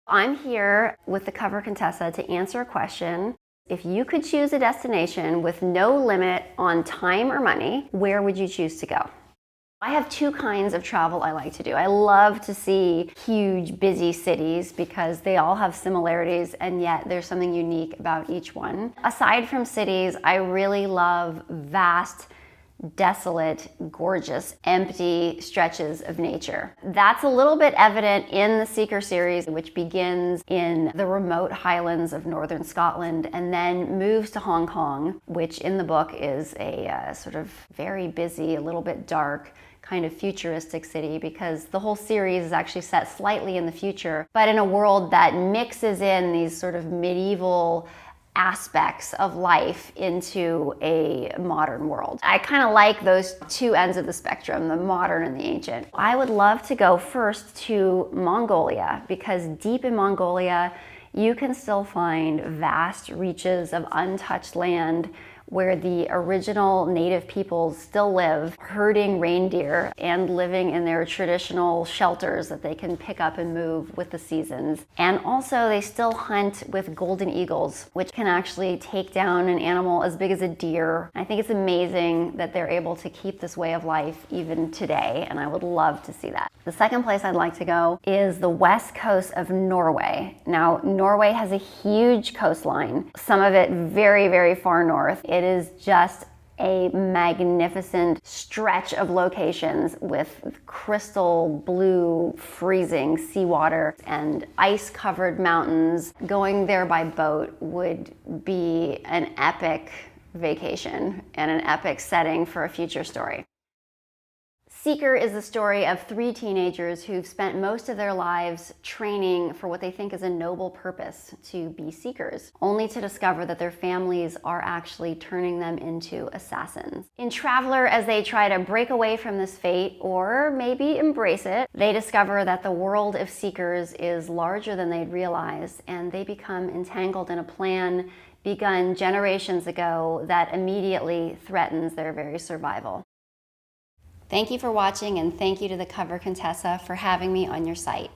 I'm here with the cover Contessa to answer a question. If you could choose a destination with no limit on time or money, where would you choose to go? I have two kinds of travel I like to do. I love to see huge, busy cities because they all have similarities and yet there's something unique about each one. Aside from cities, I really love vast, desolate, gorgeous, empty stretches of nature. That's a little bit evident in the Seeker series, which begins in the remote highlands of northern Scotland and then moves to Hong Kong, which in the book is a sort of very busy, a little bit dark, kind of futuristic city, because the whole series is actually set slightly in the future, but in a world that mixes in these sort of medieval aspects of life into a modern world. I kind of like those two ends of the spectrum, the modern and the ancient. I would love to go first to Mongolia, because deep in Mongolia, you can still find vast reaches of untouched land where the original native peoples still live, herding reindeer and living in their traditional shelters that they can pick up and move with the seasons. And also they still hunt with golden eagles, which can actually take down an animal as big as a deer. I think it's amazing that they're able to keep this way of life even today, and I would love to see that. The second place I'd like to go is the west coast of Norway. Now, Norway has a huge coastline, some of it very, very far north. It is just a magnificent stretch of locations with crystal blue, freezing seawater and ice-covered mountains. Going there by boat would be an epic vacation and an epic setting for a future story. Seeker is the story of three teenagers who've spent most of their lives training for what they think is a noble purpose, to be seekers, only to discover that their families are actually turning them into assassins. In Traveler, as they try to break away from this fate, or maybe embrace it, they discover that the world of seekers is larger than they'd realized, and they become entangled in a plan begun generations ago that immediately threatens their very survival. Thank you for watching, and thank you to the cover Contessa for having me on your site.